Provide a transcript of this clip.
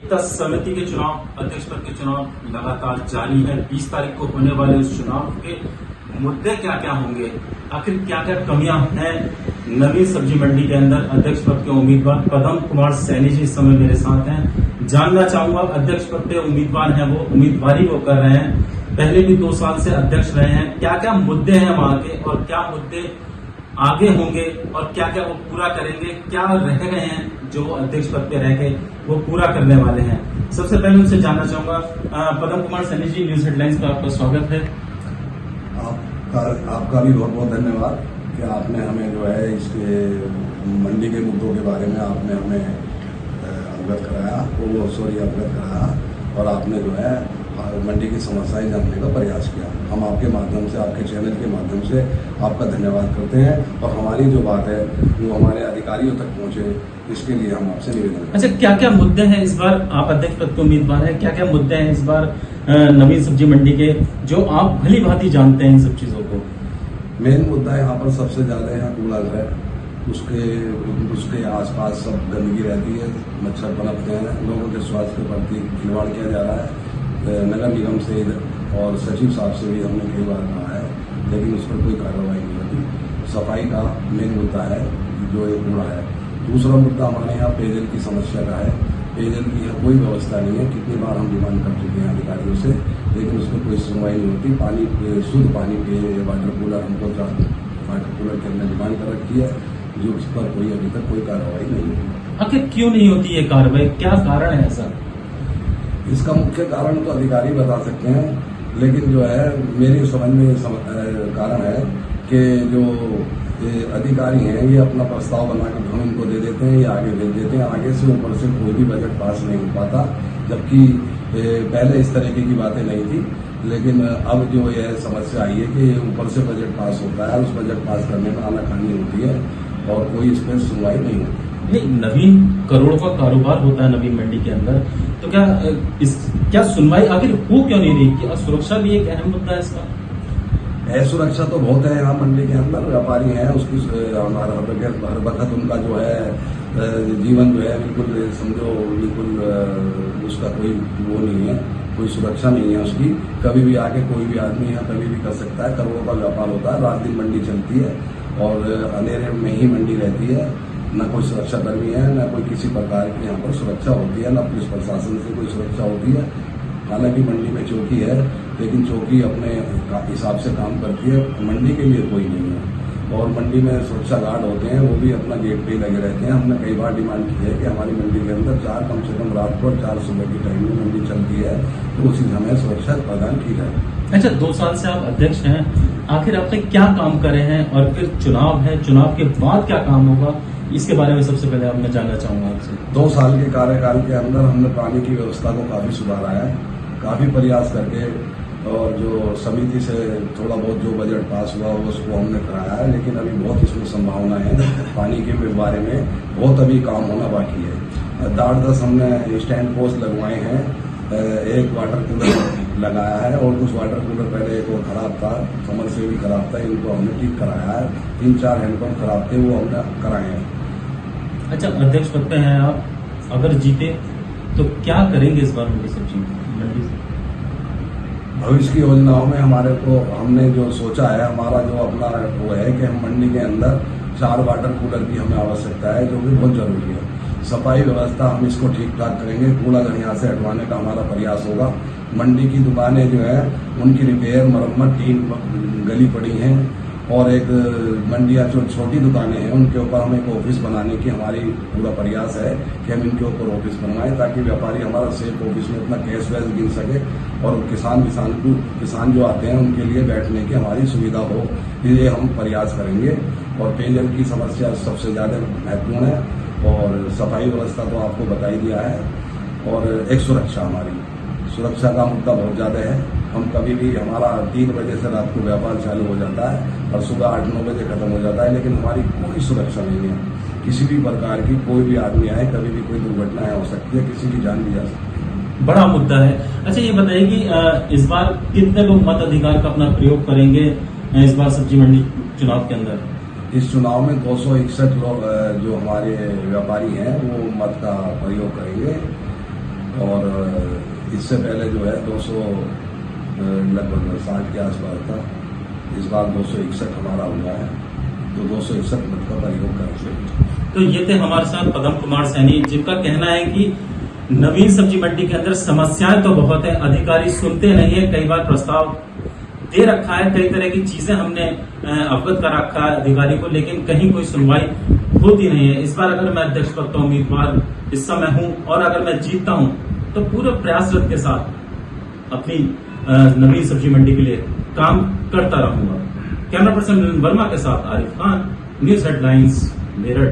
एकता समिति के चुनाव, अध्यक्ष पद के चुनाव लगातार जारी है। 20 तारीख को होने वाले इस चुनाव के मुद्दे क्या क्या होंगे, आखिर क्या क्या कमियां हैं नवीन सब्जी मंडी के अंदर। अध्यक्ष पद के उम्मीदवार पदम कुमार सैनी जी इस समय मेरे साथ हैं। जानना चाहूंगा, अध्यक्ष पद के उम्मीदवार हैं, वो उम्मीदवारी वो कर रहे हैं, पहले भी 2 साल से अध्यक्ष रहे हैं। क्या क्या मुद्दे हैं वहां के और क्या मुद्दे आगे होंगे और क्या क्या वो पूरा करेंगे, क्या रह गए हैं जो अध्यक्ष पद पे रह गए वो पूरा करने वाले हैं। सबसे पहले उनसे जानना चाहूंगा, पदम कुमार सैनी जी, न्यूज हेडलाइंस पर आपका स्वागत है। आपका भी बहुत बहुत धन्यवाद कि आपने हमें जो है इसके मंडी के मुद्दों के बारे में आपने हमें अवगत कराया और आपने जो है मंडी की समस्याएं जानने का प्रयास किया। हम आपके माध्यम से, आपके चैनल के माध्यम से आपका धन्यवाद करते हैं और हमारी जो बात है वो हमारे अधिकारियों तक पहुंचे, इसके लिए हम आपसे निवेदन करते हैं। अच्छा, क्या क्या मुद्दे हैं इस बार, आप अध्यक्ष पद के उम्मीदवार हैं, क्या क्या मुद्दे हैं इस बार नवीन सब्जी मंडी के जो आप भली भांति जानते हैं इन सब चीजों को? मेन मुद्दा यहाँ पर सबसे ज्यादा यहाँ कूड़ा है, उसके आसपास सब गंदगी रहती है, मच्छर पनपते हैं, लोगों के स्वास्थ्य के प्रति खिलवाड़ किया जा रहा है। नगर निगम से और सचिव साहब से भी हमने कई बार कहा है, लेकिन उस पर कोई कार्रवाई नहीं होती। सफाई का मेन मुद्दा है जो ये कूड़ा है। दूसरा मुद्दा हमारे यहाँ पेयजल की समस्या का है। पेयजल की यहाँ कोई व्यवस्था नहीं है। कितनी बार हम डिमांड कर चुके हैं अधिकारियों से, लेकिन उस पर कोई सुनवाई नहीं होती। पानी, शुद्ध पानी के वाटर कूलर हमको वाटर कूलर के अंदर डिमांड कर रखी है, जो उस पर कोई अभी तक कोई कार्रवाई नहीं हुई। आखिर क्यों नहीं होती ये कार्रवाई, क्या कारण है ऐसा? इसका मुख्य कारण तो अधिकारी बता सकते हैं, लेकिन जो है मेरी समझ में कारण है कि जो ये अधिकारी हैं ये अपना प्रस्ताव बनाकर हम इनको दे देते हैं, ये आगे भेज देते हैं। आगे से ऊपर से कोई भी बजट पास नहीं हो पाता, जबकि पहले इस तरीके की बातें नहीं थी। लेकिन अब जो यह समस्या आई है कि ऊपर से बजट पास होता है, उस बजट पास करने में आनाकानी होती है और कोई इस पर सुनवाई नहीं होती। नहीं, नवीन करोड़ का कारोबार होता है नवीन मंडी के अंदर, तो क्या सुनवाई आखिर हो क्यों नहीं रही? क्या सुरक्षा भी एक अहम मुद्दा है इसका? सुरक्षा तो बहुत है यहाँ मंडी के अंदर। व्यापारी हैं, उसकी हमारा हर वक्त उनका जो है जीवन जो है बिल्कुल समझो बिल्कुल उसका कोई वो नहीं है, कोई सुरक्षा नहीं है उसकी। कभी भी आके कोई भी आदमी यहाँ कभी भी कर सकता है। करोड़ों का व्यापार होता है, रात दिन मंडी चलती है और अंधेरे में ही मंडी रहती है। न कोई सुरक्षा कर्मी है, न कोई किसी प्रकार की यहाँ पर सुरक्षा होती है, न पुलिस प्रशासन से कोई सुरक्षा होती है। हालांकि मंडी में चौकी है, लेकिन चौकी अपने हिसाब से काम करती है, मंडी के लिए कोई नहीं है। और मंडी में सुरक्षा गार्ड होते हैं, वो भी अपना गेट पे ही लगे रहते हैं। हमने कई बार डिमांड की है कि हमारी मंडी के अंदर 4 कम से कम रात को 4 सुबह की टाइम में मंडी चलती है, तो उसी हमें सुरक्षा प्रदान की जाए। अच्छा, 2 साल से आप अध्यक्ष हैं, आखिर आपने क्या काम करे हैं और फिर चुनाव है, चुनाव के बाद क्या काम होगा, इसके बारे में सबसे पहले मैं जानना चाहूंगा आपसे। 2 साल के कार्यकाल के अंदर हमने पानी की व्यवस्था को काफी सुधारा है, काफी प्रयास करके, और जो समिति से थोड़ा बहुत जो बजट पास हुआ उसको हमने कराया है। लेकिन अभी बहुत इसमें संभावना है, पानी के बारे में बहुत अभी काम होना बाकी है। 8-10 हमने स्टैंड पोस्ट लगवाए हैं, 1 वाटर कूलर लगाया है और कुछ वाटर कूलर पहले एक और खराब था, समर से भी खराब था, इनको हमने ठीक कराया है। 3-4 हैंडपंप खराब थे, वो हमने कराए हैं। अच्छा, अध्यक्ष पद पे हैं आप, अगर जीते तो क्या करेंगे इस बार मंडी सब्जी मंडी से? भविष्य की योजनाओं में हमने जो सोचा है, हमारा जो अपना वो है कि हम मंडी के अंदर 4 वाटर कूलर की हमें आवश्यकता है, जो कि बहुत जरूरी है। सफाई व्यवस्था हम इसको ठीक ठाक करेंगे, कूड़ा घर यहाँ से हटवाने का हमारा प्रयास होगा। मंडी की दुकानें जो है उनकी रिपेयर, मरम्मत, 3 गली पड़ी हैं और एक मंडिया जो छोटी दुकानें हैं उनके ऊपर हम एक ऑफिस बनाने की हमारी पूरा प्रयास है कि हम इनके ऊपर ऑफिस बनवाएं, ताकि व्यापारी हमारा सेफ ऑफिस में अपना कैश वैश गिन सके और किसान जो आते हैं उनके लिए बैठने की हमारी सुविधा हो। ये हम प्रयास करेंगे। और पेयजल की समस्या सबसे ज़्यादा महत्वपूर्ण है, और सफाई व्यवस्था तो आपको बता ही दिया है, और एक सुरक्षा का मुद्दा बहुत ज़्यादा है। हम कभी भी, हमारा 3 बजे से रात को व्यापार चालू हो जाता है और सुबह 8-9 बजे खत्म हो जाता है, लेकिन हमारी कोई सुरक्षा नहीं है। किसी भी प्रकार की कोई भी आदमी आए, कभी भी कोई दुर्घटना हो सकती है, किसी की जान भी जा सकती है। बड़ा मुद्दा है। अच्छा, ये बताइए कि इस बार कितने लोग मताधिकार का अपना प्रयोग करेंगे इस बार सब्जी मंडी चुनाव के अंदर? इस चुनाव में 261 लोग जो हमारे व्यापारी हैं वो मत का प्रयोग करेंगे। और इससे पहले जो है 200 लगभग 60 के आसपास था। इस बार 261 हमारा हुआ है, तो 261 मत का प्रयोग करेंगे। तो ये थे हमारे साथ पदम कुमार सैनी, जिनका कहना है कि नवीन सब्जी मंडी के अंदर समस्याएं तो बहुत है, अधिकारी सुनते नहीं है। कई बार प्रस्ताव दे रखा है, कई तरह की चीजें हमने अवगत कर रखा है अधिकारी को, लेकिन कहीं कोई सुनवाई होती नहीं है। इस बार अगर मैं अध्यक्ष पद का उम्मीदवार इस समय हूं और अगर मैं जीतता हूं तो पूरे प्रयासरत के साथ अपनी नवीन सब्जी मंडी के लिए काम करता रहूंगा। कैमरा पर्सन वर्मा के साथ आरिफ खान, न्यूज हेडलाइंस, मेरठ।